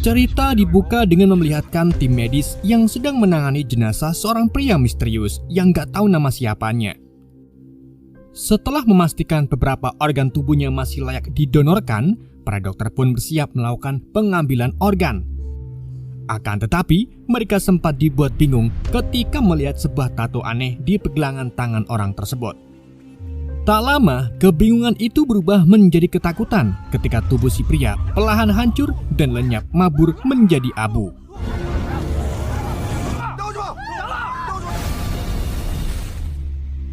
Cerita dibuka dengan memelihatkan tim medis yang sedang menangani jenazah seorang pria misterius yang gak tahu nama siapanya. Setelah memastikan beberapa organ tubuhnya masih layak didonorkan, para dokter pun bersiap melakukan pengambilan organ. Akan tetapi, mereka sempat dibuat bingung ketika melihat sebuah tato aneh di pergelangan tangan orang tersebut. Tak lama, kebingungan itu berubah menjadi ketakutan ketika tubuh si pria perlahan hancur dan lenyap mabur menjadi abu.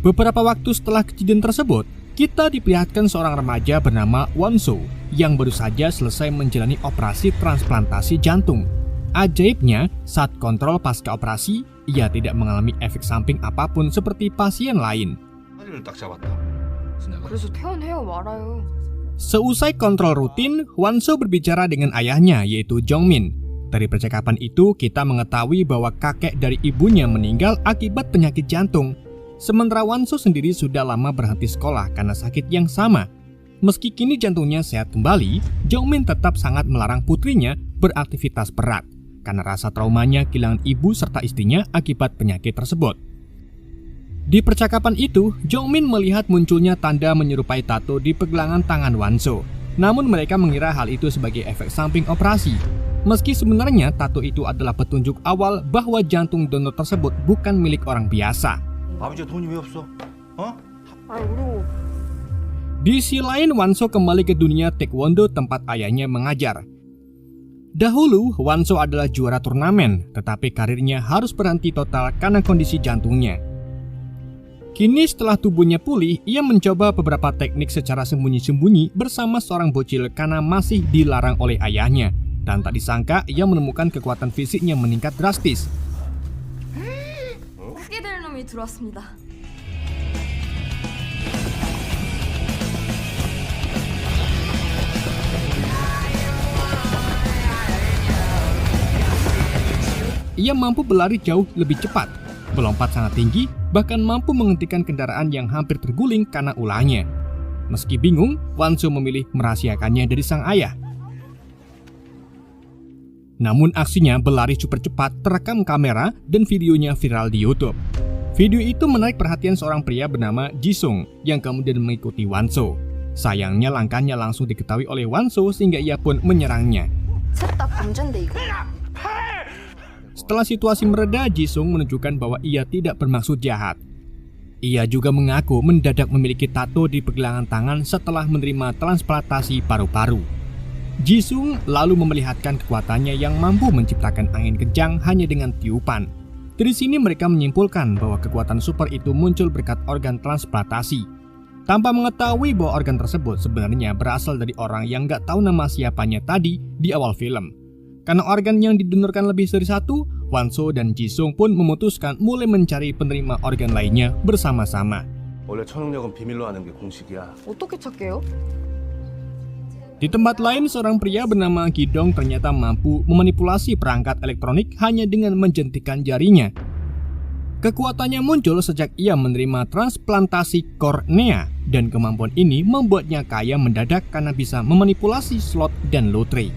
Beberapa waktu setelah kejadian tersebut, kita diperlihatkan seorang remaja bernama Wonso yang baru saja selesai menjalani operasi transplantasi jantung. Ajaibnya, saat kontrol pasca operasi, ia tidak mengalami efek samping apapun seperti pasien lain. Seusai kontrol rutin, Wonso berbicara dengan ayahnya yaitu Jongmin. Dari percakapan itu, kita mengetahui bahwa kakek dari ibunya meninggal akibat penyakit jantung. Sementara Wonso sendiri sudah lama berhenti sekolah karena sakit yang sama. Meski kini jantungnya sehat kembali, Jongmin tetap sangat melarang putrinya beraktivitas berat karena rasa traumanya kehilangan ibu serta istrinya akibat penyakit tersebut. Di percakapan itu, Jongmin melihat munculnya tanda menyerupai tato di pergelangan tangan Wonso. Namun mereka mengira hal itu sebagai efek samping operasi. Meski sebenarnya tato itu adalah petunjuk awal bahwa jantung donor tersebut bukan milik orang biasa. Di sisi lain, Wonso kembali ke dunia taekwondo tempat ayahnya mengajar. Dahulu, Wonso adalah juara turnamen, tetapi karirnya harus berhenti total karena kondisi jantungnya. Kini setelah tubuhnya pulih, ia mencoba beberapa teknik secara sembunyi-sembunyi bersama seorang bocil karena masih dilarang oleh ayahnya. Dan tak disangka, ia menemukan kekuatan fisiknya meningkat drastis. Ia mampu berlari jauh lebih cepat, melompat sangat tinggi, bahkan mampu menghentikan kendaraan yang hampir terguling karena ulahnya. Meski bingung, Wonso memilih merahasiakannya dari sang ayah. Namun aksinya berlari super cepat terekam kamera dan videonya viral di YouTube. Video itu menarik perhatian seorang pria bernama Jisung yang kemudian mengikuti Wonso. Sayangnya langkahnya langsung diketahui oleh Wonso sehingga ia pun menyerangnya. Setelah situasi mereda, Jisung menunjukkan bahwa ia tidak bermaksud jahat. Ia juga mengaku mendadak memiliki tato di pergelangan tangan setelah menerima transplantasi paru-paru. Jisung lalu memperlihatkan kekuatannya yang mampu menciptakan angin kencang hanya dengan tiupan. Dari sini mereka menyimpulkan bahwa kekuatan super itu muncul berkat organ transplantasi. Tanpa mengetahui bahwa organ tersebut sebenarnya berasal dari orang yang gak tahu nama siapanya tadi di awal film. Karena organ yang didonorkan lebih dari satu, Wonso dan Jisung pun memutuskan mulai mencari penerima organ lainnya bersama-sama. Di tempat lain, seorang pria bernama Gidong ternyata mampu memanipulasi perangkat elektronik hanya dengan menjentikan jarinya. Kekuatannya muncul sejak ia menerima transplantasi kornea, dan kemampuan ini membuatnya kaya mendadak karena bisa memanipulasi slot dan lotre.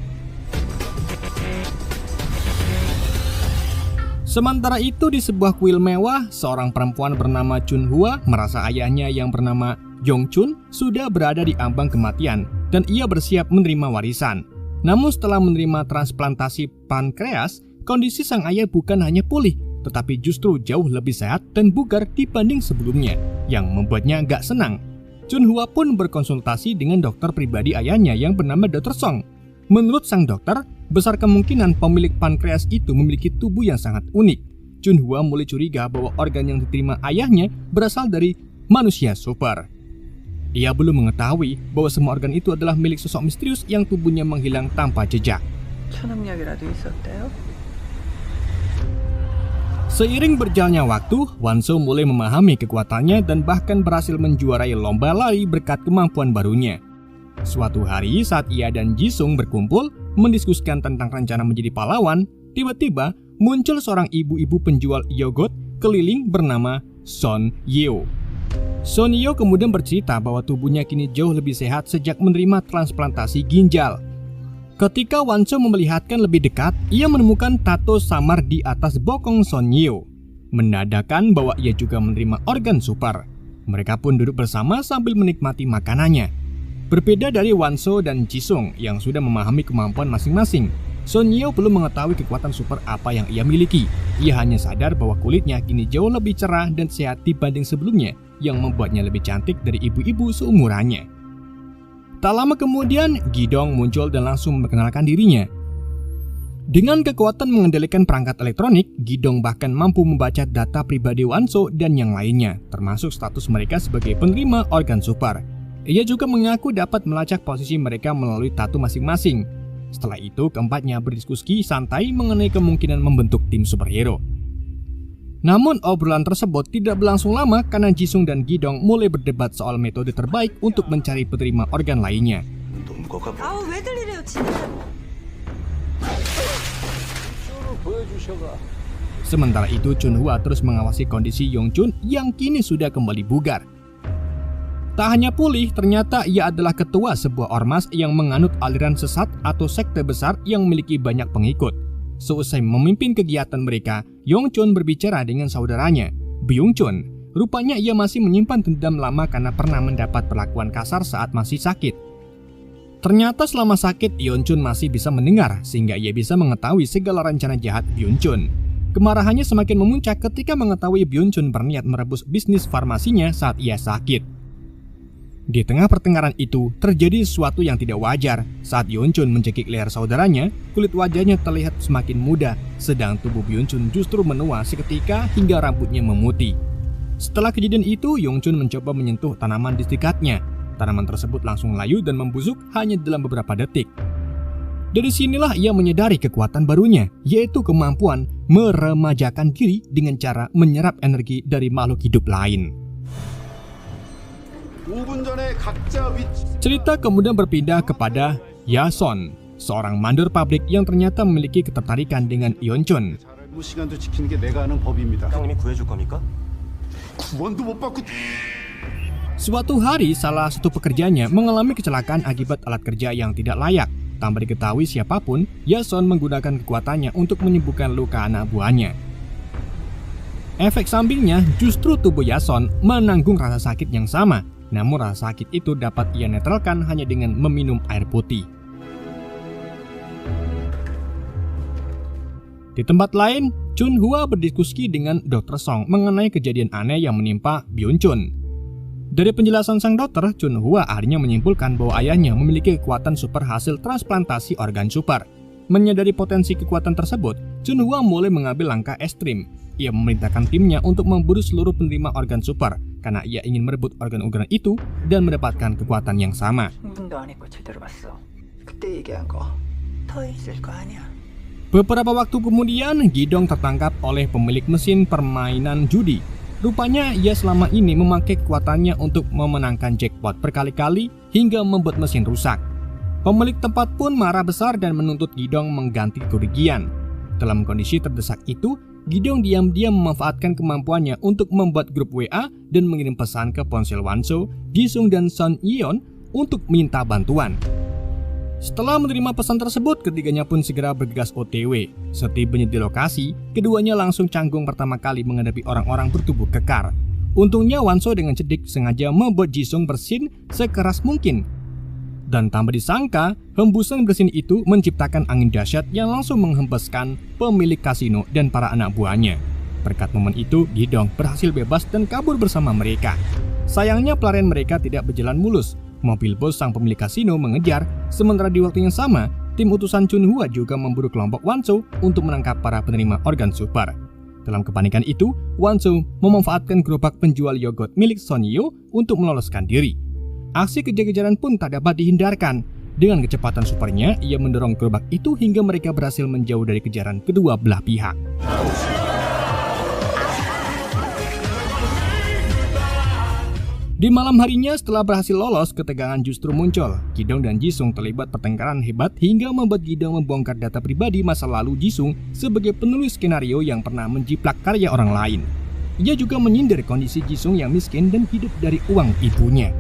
Sementara itu, di sebuah kuil mewah, seorang perempuan bernama Chunhua merasa ayahnya yang bernama Yongchun sudah berada di ambang kematian dan ia bersiap menerima warisan. Namun setelah menerima transplantasi pankreas, kondisi sang ayah bukan hanya pulih, tetapi justru jauh lebih sehat dan bugar dibanding sebelumnya, yang membuatnya gak senang. Chunhua pun berkonsultasi dengan dokter pribadi ayahnya yang bernama Dr. Song. Menurut sang dokter, besar kemungkinan pemilik pankreas itu memiliki tubuh yang sangat unik. Chunhua mulai curiga bahwa organ yang diterima ayahnya berasal dari manusia super. Ia belum mengetahui bahwa semua organ itu adalah milik sosok misterius yang tubuhnya menghilang tanpa jejak. Seiring berjalannya waktu, Wonso mulai memahami kekuatannya dan bahkan berhasil menjuarai lomba lari berkat kemampuan barunya. Suatu hari saat ia dan Jisung berkumpul mendiskusikan tentang rencana menjadi pahlawan, tiba-tiba muncul seorang ibu-ibu penjual yogurt keliling bernama Son Yeo. Son Yeo kemudian bercerita bahwa tubuhnya kini jauh lebih sehat sejak menerima transplantasi ginjal. Ketika Wanso memelihatkan lebih dekat, ia menemukan tato samar di atas bokong Son Yeo, menandakan bahwa ia juga menerima organ super. Mereka pun duduk bersama sambil menikmati makanannya. Berbeda dari Wanso dan Jisung yang sudah memahami kemampuan masing-masing, Son Yeo belum mengetahui kekuatan super apa yang ia miliki. Ia hanya sadar bahwa kulitnya kini jauh lebih cerah dan sehat dibanding sebelumnya, yang membuatnya lebih cantik dari ibu-ibu seumurannya. Tak lama kemudian, Gidong muncul dan langsung memperkenalkan dirinya. Dengan kekuatan mengendalikan perangkat elektronik, Gidong bahkan mampu membaca data pribadi Wanso dan yang lainnya, termasuk status mereka sebagai penerima organ super. Ia juga mengaku dapat melacak posisi mereka melalui tato masing-masing. Setelah itu, keempatnya berdiskusi santai mengenai kemungkinan membentuk tim superhero. Namun obrolan tersebut tidak berlangsung lama karena Jisung dan Gidong mulai berdebat soal metode terbaik untuk mencari penerima organ lainnya. Sementara itu, Chunhua terus mengawasi kondisi Yongchun yang kini sudah kembali bugar. Tak hanya pulih, ternyata ia adalah ketua sebuah ormas yang menganut aliran sesat atau sekte besar yang memiliki banyak pengikut. Seusai memimpin kegiatan mereka, Yongchun berbicara dengan saudaranya, Byung-chun. Rupanya ia masih menyimpan dendam lama karena pernah mendapat perlakuan kasar saat masih sakit. Ternyata selama sakit, Yongchun masih bisa mendengar, sehingga ia bisa mengetahui segala rencana jahat Byung-chun. Kemarahannya semakin memuncak ketika mengetahui Byung-chun berniat merebus bisnis farmasinya saat ia sakit. Di tengah pertengkaran itu, terjadi sesuatu yang tidak wajar. Saat Yongchun mencekik leher saudaranya, kulit wajahnya terlihat semakin muda, sedang tubuh Byung-chun justru menua seketika hingga rambutnya memutih. Setelah kejadian itu, Yongchun mencoba menyentuh tanaman di dekatnya. Tanaman tersebut langsung layu dan membusuk hanya dalam beberapa detik. Dari sinilah ia menyadari kekuatan barunya, yaitu kemampuan meremajakan diri dengan cara menyerap energi dari makhluk hidup lain. Cerita kemudian berpindah kepada Yason, seorang mandor pabrik yang ternyata memiliki ketertarikan dengan Yongchun. Suatu hari, salah satu pekerjanya mengalami kecelakaan akibat alat kerja yang tidak layak. Tanpa diketahui siapapun, Yason menggunakan kekuatannya untuk menyembuhkan luka anak buahnya. Efek sampingnya, justru tubuh Yason menanggung rasa sakit yang sama. Namun rasa sakit itu dapat ia netralkan hanya dengan meminum air putih. Di tempat lain, Chunhua berdiskusi dengan Dr. Song mengenai kejadian aneh yang menimpa Byung-chun. Dari penjelasan sang dokter, Chunhua akhirnya menyimpulkan bahwa ayahnya memiliki kekuatan super hasil transplantasi organ super. Menyadari potensi kekuatan tersebut, Chunhua mulai mengambil langkah ekstrim. Ia memerintahkan timnya untuk memburu seluruh penerima organ super karena ia ingin merebut organ-organ itu dan mendapatkan kekuatan yang sama. Beberapa waktu kemudian, Gidong tertangkap oleh pemilik mesin permainan judi. Rupanya ia selama ini memakai kekuatannya untuk memenangkan jackpot berkali-kali hingga membuat mesin rusak. Pemilik tempat pun marah besar dan menuntut Gidong mengganti kerugian. Dalam kondisi terdesak itu, Gidong diam-diam memanfaatkan kemampuannya untuk membuat grup WA dan mengirim pesan ke ponsel Wanso, Jisung dan Son Yeon untuk minta bantuan. Setelah menerima pesan tersebut, ketiganya pun segera bergegas OTW. Setibanya di lokasi, keduanya langsung canggung pertama kali menghadapi orang-orang bertubuh kekar. Untungnya Wanso dengan cerdik sengaja membuat Jisung bersin sekeras mungkin. Dan tanpa disangka, hembusan bersin itu menciptakan angin dahsyat yang langsung menghempaskan pemilik kasino dan para anak buahnya. Berkat momen itu, Gidong berhasil bebas dan kabur bersama mereka. Sayangnya pelarian mereka tidak berjalan mulus. Mobil bos sang pemilik kasino mengejar, sementara di waktu yang sama, tim utusan Chunhua juga memburu kelompok Wanso untuk menangkap para penerima organ super. Dalam kepanikan itu, Wanso memanfaatkan gerobak penjual yogurt milik Son Yeo untuk meloloskan diri. Aksi kejar-kejaran pun tak dapat dihindarkan. Dengan kecepatan supernya, ia mendorong gerobak itu hingga mereka berhasil menjauh dari kejaran kedua belah pihak. Di malam harinya, setelah berhasil lolos, ketegangan justru muncul. Gidong dan Jisung terlibat pertengkaran hebat hingga membuat Gidong membongkar data pribadi masa lalu Jisung sebagai penulis skenario yang pernah menjiplak karya orang lain. Ia juga menyindir kondisi Jisung yang miskin dan hidup dari uang ibunya.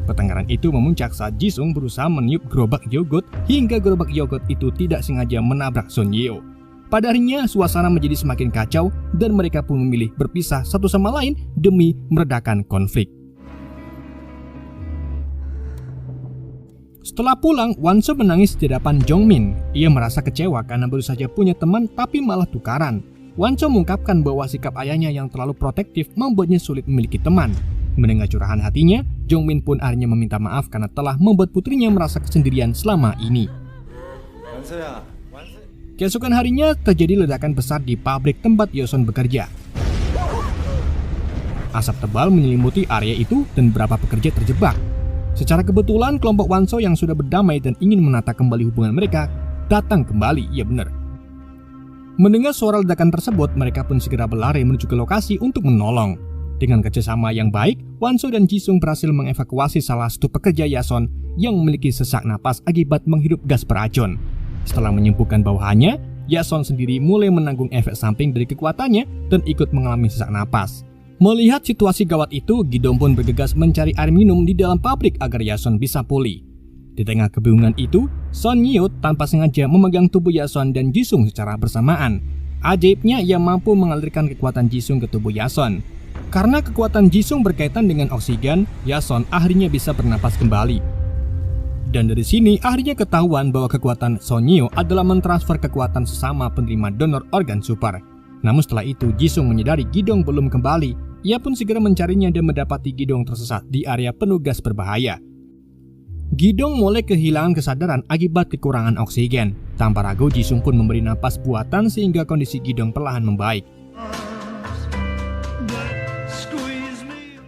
Pertengkaran itu memuncak saat Jisung berusaha meniup gerobak yogurt hingga gerobak yogurt itu tidak sengaja menabrak Son Yeo. Pada harinya, suasana menjadi semakin kacau dan mereka pun memilih berpisah satu sama lain demi meredakan konflik. Setelah pulang, Won-so menangis di hadapan Jongmin. Ia merasa kecewa karena baru saja punya teman tapi malah tukaran. Won-so mengungkapkan bahwa sikap ayahnya yang terlalu protektif membuatnya sulit memiliki teman. Mendengar curahan hatinya, Jongmin pun akhirnya meminta maaf karena telah membuat putrinya merasa kesendirian selama ini. Keesokan harinya terjadi ledakan besar di pabrik tempat Yeoson bekerja. Asap tebal menyelimuti area itu dan beberapa pekerja terjebak. Secara kebetulan kelompok Won-so yang sudah berdamai dan ingin menata kembali hubungan mereka datang kembali, ya benar. Mendengar suara ledakan tersebut, mereka pun segera berlari menuju ke lokasi untuk menolong. Dengan kerjasama yang baik, Won-so dan Jisung berhasil mengevakuasi salah satu pekerja Yason yang memiliki sesak napas akibat menghirup gas beracun. Setelah menyembuhkan bawahannya, Yason sendiri mulai menanggung efek samping dari kekuatannya dan ikut mengalami sesak napas. Melihat situasi gawat itu, Gi-dong pun bergegas mencari air minum di dalam pabrik agar Yason bisa pulih. Di tengah kebingungan itu, Son Yeo tanpa sengaja memegang tubuh Yason dan Jisung secara bersamaan. Ajaibnya, ia mampu mengalirkan kekuatan Jisung ke tubuh Yason. Karena kekuatan Jisung berkaitan dengan oksigen, Yason akhirnya bisa bernapas kembali. Dan dari sini akhirnya ketahuan bahwa kekuatan Son Yeo adalah mentransfer kekuatan sesama penerima donor organ super. Namun setelah itu Jisung menyadari Gi-dong belum kembali. Ia pun segera mencarinya dan mendapati Gi-dong tersesat di area penuh gas berbahaya. Gi-dong mulai kehilangan kesadaran akibat kekurangan oksigen. Tanpa ragu Jisung pun memberi napas buatan sehingga kondisi Gi-dong perlahan membaik.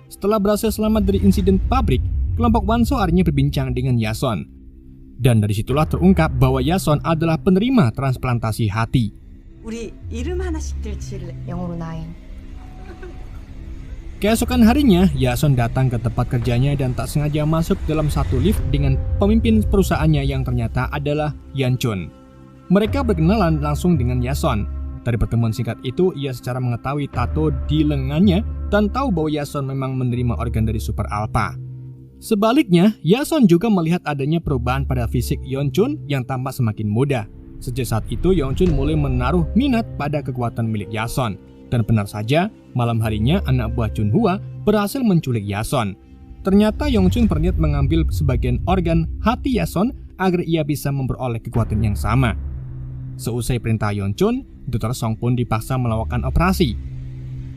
Setelah berhasil selamat dari insiden pabrik, kelompok Won-so akhirnya berbincang dengan Yason. Dan dari situlah terungkap bahwa Yason adalah penerima transplantasi hati. Keesokan harinya, Yason datang ke tempat kerjanya dan tak sengaja masuk dalam satu lift dengan pemimpin perusahaannya yang ternyata adalah Yeon-chun. Mereka berkenalan langsung dengan Yason. Dari pertemuan singkat itu, ia secara mengetahui tato di lengannya dan tahu bahwa Yason memang menerima organ dari Super Alpha. Sebaliknya, Yason juga melihat adanya perubahan pada fisik Yeon-chun yang tampak semakin muda. Sejak saat itu, Yeon-chun mulai menaruh minat pada kekuatan milik Yason. Dan benar saja, malam harinya anak buah Chunhwa berhasil menculik Yason. Ternyata Yeon-chun berniat mengambil sebagian organ hati Yason agar ia bisa memperoleh kekuatan yang sama. Seusai perintah Yeon-chun, Dr. Song pun dipaksa melakukan operasi.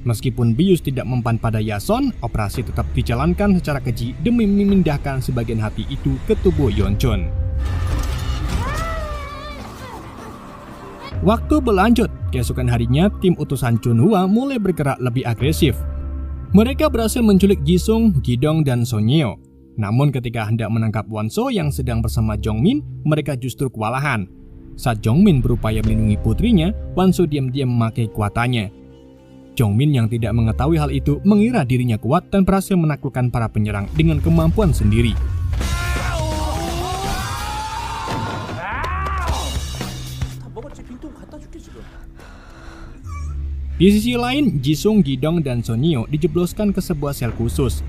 Meskipun bius tidak mempan pada Yason, operasi tetap dijalankan secara keji demi memindahkan sebagian hati itu ke tubuh Yeon-chun. Waktu berlanjut, keesokan harinya tim utusan Chunhwa mulai bergerak lebih agresif. Mereka berhasil menculik Jisung, Gi-dong, dan Son Yeo. Namun ketika hendak menangkap Won-so yang sedang bersama Jongmin, mereka justru kewalahan. Saat Jongmin berupaya melindungi putrinya, Won-so diam-diam memakai kekuatannya. Jongmin yang tidak mengetahui hal itu mengira dirinya kuat dan berhasil menaklukkan para penyerang dengan kemampuan sendiri. Di sisi lain, Jisung, Gi-dong, dan Son Yeo dijebloskan ke sebuah sel khusus.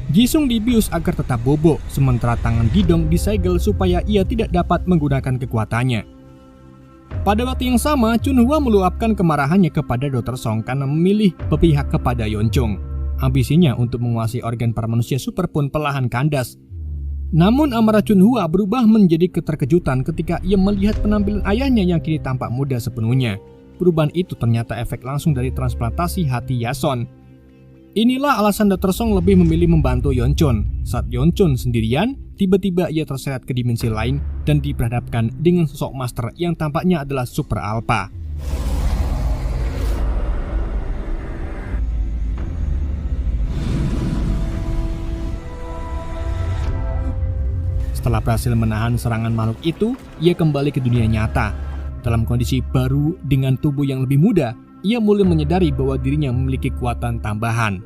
Jisung dibius agar tetap bobo, sementara tangan Gi-dong disegel supaya ia tidak dapat menggunakan kekuatannya. Pada waktu yang sama, Chunhwa meluapkan kemarahannya kepada Dr. Song karena memilih berpihak kepada Yeon-chung. Ambisinya untuk menguasai organ para manusia super pun perlahan kandas. Namun amarah Chunhwa berubah menjadi keterkejutan ketika ia melihat penampilan ayahnya yang kini tampak muda sepenuhnya. Perubahan itu ternyata efek langsung dari transplantasi hati Yason. Inilah alasan Dr. Song lebih memilih membantu Yeon-chun. Saat Yeon-chun sendirian, tiba-tiba ia terseret ke dimensi lain dan diperhadapkan dengan sosok master yang tampaknya adalah Super Alpha. Setelah berhasil menahan serangan makhluk itu, ia kembali ke dunia nyata. Dalam kondisi baru dengan tubuh yang lebih muda, ia mulai menyadari bahwa dirinya memiliki kekuatan tambahan.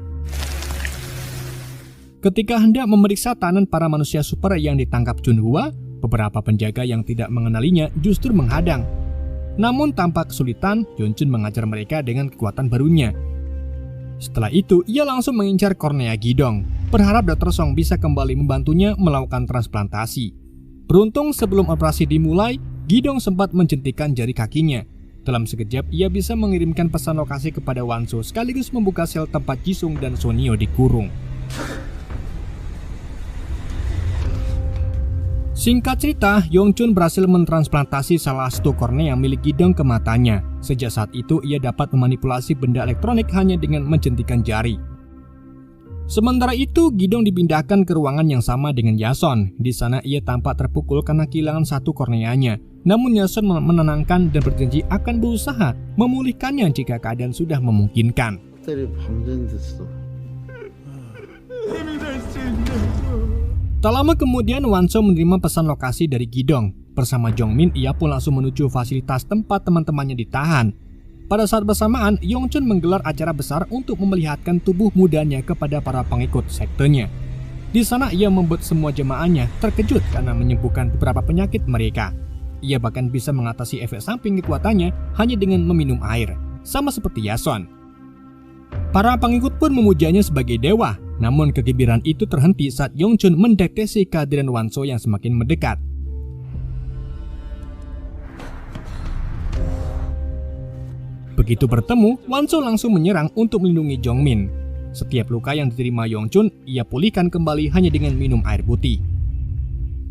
Ketika hendak memeriksa tahanan para manusia super yang ditangkap Chunhwa, beberapa penjaga yang tidak mengenalinya justru menghadang. Namun tanpa kesulitan, Yeon-chun mengajar mereka dengan kekuatan barunya. Setelah itu, ia langsung mengincar kornea Gi-dong. berharap Dr. Song bisa kembali membantunya melakukan transplantasi. Beruntung sebelum operasi dimulai, Gidong sempat menjentikan jari kakinya. Dalam sekejap, ia bisa mengirimkan pesan lokasi kepada Wanso sekaligus membuka sel tempat Jisung dan Sonio dikurung. Singkat cerita, Yongchun berhasil mentransplantasi salah satu kornea milik Gidong ke matanya. Sejak saat itu, ia dapat memanipulasi benda elektronik hanya dengan menjentikan jari. Sementara itu, Gidong dipindahkan ke ruangan yang sama dengan Yason. Di sana ia tampak terpukul karena kehilangan satu korneanya. Namun Yason menenangkan dan berjanji akan berusaha memulihkannya jika keadaan sudah memungkinkan. Tak lama kemudian Wanso menerima pesan lokasi dari Gidong. Bersama Jongmin, ia pun langsung menuju fasilitas tempat teman-temannya ditahan. Pada saat bersamaan, Yongchun menggelar acara besar untuk memperlihatkan tubuh mudanya kepada para pengikut sektenya. Di sana ia membuat semua jemaahnya terkejut karena menyembuhkan beberapa penyakit mereka. Ia bahkan bisa mengatasi efek samping kekuatannya hanya dengan meminum air, sama seperti Yason. Para pengikut pun memujanya sebagai dewa, namun kegembiraan itu terhenti saat Yongchun mendeteksi kehadiran Wanso yang semakin mendekat. Begitu bertemu, Wanso langsung menyerang untuk melindungi Jongmin. Setiap luka yang diterima Yongchun, ia pulihkan kembali hanya dengan minum air putih.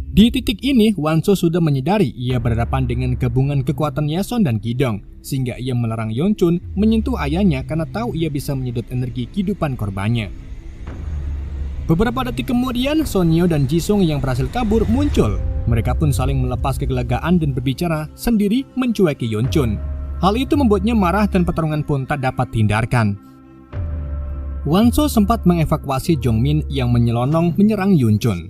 Di titik ini, Wanso sudah menyadari ia berhadapan dengan gabungan kekuatan Yason dan Gidong, sehingga ia melarang Yongchun menyentuh ayahnya karena tahu ia bisa menyedot energi kehidupan korbannya. Beberapa detik kemudian, Sonio dan Jisung yang berhasil kabur muncul. Mereka pun saling melepas kegelagaan dan berbicara sendiri mencueki Yongchun. Hal itu membuatnya marah dan pertarungan pun tak dapat dihindarkan. Wanso sempat mengevakuasi Jongmin yang menyelonong menyerang Yongchun.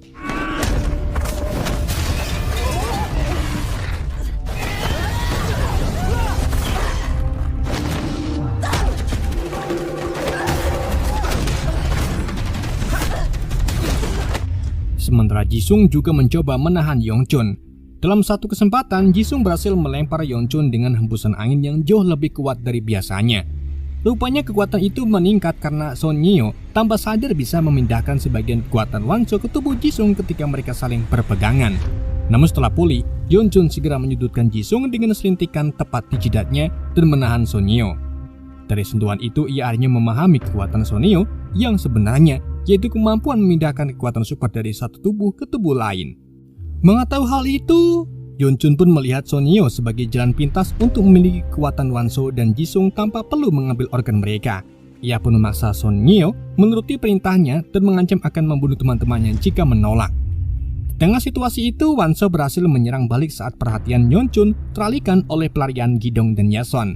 Sementara Jisung juga mencoba menahan Yongchun. Dalam satu kesempatan, Jisung berhasil melempar Yongchun dengan hembusan angin yang jauh lebih kuat dari biasanya. Rupanya kekuatan itu meningkat karena Sonio tanpa sadar bisa memindahkan sebagian kekuatan Wanso ke tubuh Jisung ketika mereka saling berpegangan. Namun setelah pulih, Yongchun segera menyudutkan Jisung dengan selintikan tepat di jidatnya dan menahan Sonio. Dari sentuhan itu, ia akhirnya memahami kekuatan Sonio yang sebenarnya, yaitu kemampuan memindahkan kekuatan super dari satu tubuh ke tubuh lain. Mengetahui hal itu, Yongchun pun melihat Sonio sebagai jalan pintas untuk memiliki kekuatan Wanso dan Jisung tanpa perlu mengambil organ mereka. Ia pun memaksa Sonio menuruti perintahnya dan mengancam akan membunuh teman-temannya jika menolak. Dengan situasi itu, Wanso berhasil menyerang balik saat perhatian Yongchun teralihkan oleh pelarian Gidong dan Yason.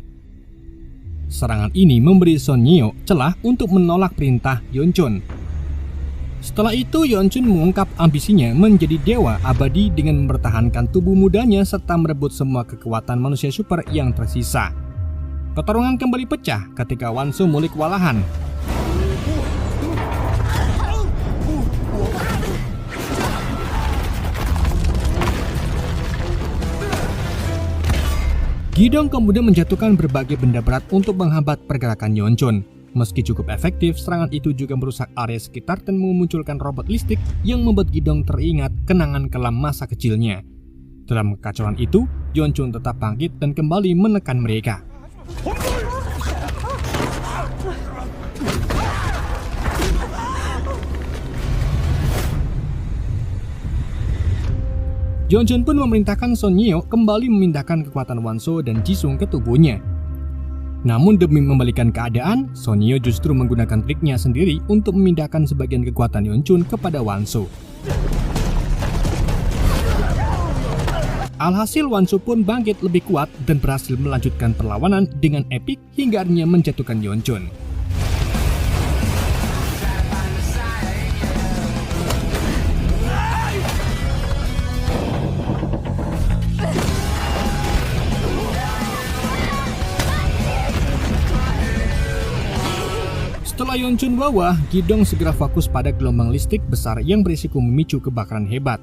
Serangan ini memberi Sonio celah untuk menolak perintah Yongchun. Setelah itu, Yongchun mengungkap ambisinya menjadi dewa abadi dengan mempertahankan tubuh mudanya serta merebut semua kekuatan manusia super yang tersisa. Pertarungan kembali pecah ketika Wanso mulai kewalahan. Gidong kemudian menjatuhkan berbagai benda berat untuk menghambat pergerakan Yongchun. Meski cukup efektif, serangan itu juga merusak area sekitar dan memunculkan robot listrik yang membuat Gidong teringat kenangan kelam masa kecilnya. Dalam kekacauan itu, Yongchun tetap bangkit dan kembali menekan mereka. Yongchun pun memerintahkan Sonio kembali memindahkan kekuatan Wanso dan Jisung ke tubuhnya. Namun demi membalikan keadaan, Sonio justru menggunakan triknya sendiri untuk memindahkan sebagian kekuatan Yongchun kepada Wanso. Alhasil Wanso pun bangkit lebih kuat dan berhasil melanjutkan perlawanan dengan epik hingga akhirnya menjatuhkan Yongchun. Setelah Yongchun bawah, Gidong segera fokus pada gelombang listrik besar yang berisiko memicu kebakaran hebat.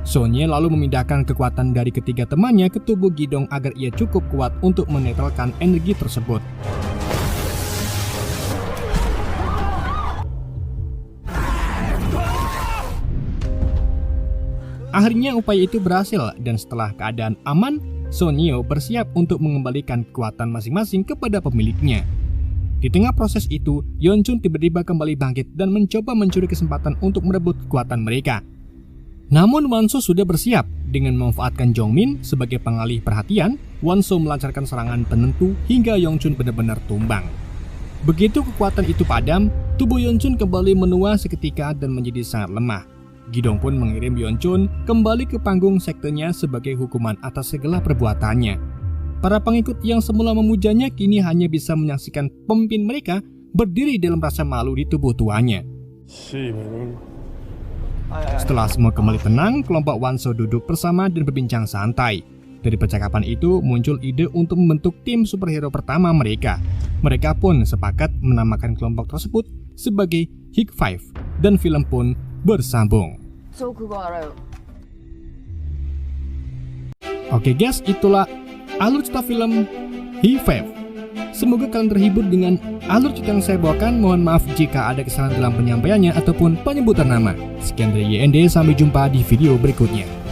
Sonye lalu memindahkan kekuatan dari ketiga temannya ke tubuh Gidong agar ia cukup kuat untuk menetralkan energi tersebut. Akhirnya upaya itu berhasil dan setelah keadaan aman, Sonyeon bersiap untuk mengembalikan kekuatan masing-masing kepada pemiliknya. Di tengah proses itu, Yeonchun tiba-tiba kembali bangkit dan mencoba mencuri kesempatan untuk merebut kekuatan mereka. Namun Wonso sudah bersiap. Dengan memanfaatkan Jongmin sebagai pengalih perhatian, Wonso melancarkan serangan penentu hingga Yeonchun benar-benar tumbang. Begitu kekuatan itu padam, tubuh Yeonchun kembali menua seketika dan menjadi sangat lemah. Gidong pun mengirim Yeonchun kembali ke panggung sektenya sebagai hukuman atas segala perbuatannya. Para pengikut yang semula memujanya kini hanya bisa menyaksikan pemimpin mereka berdiri dalam rasa malu di tubuh tuanya. Setelah semua kembali tenang, kelompok Wonso duduk bersama dan berbincang santai. Dari percakapan itu muncul ide untuk membentuk tim superhero pertama mereka. Mereka pun sepakat menamakan kelompok tersebut sebagai Hig Five dan film pun bersambung. Oke guys, itulah alur cerita film Hig Five. Semoga kalian terhibur dengan alur cerita yang saya bawakan. Mohon maaf jika ada kesalahan dalam penyampaiannya ataupun penyebutan nama. Sekian dari YND, sampai jumpa di video berikutnya.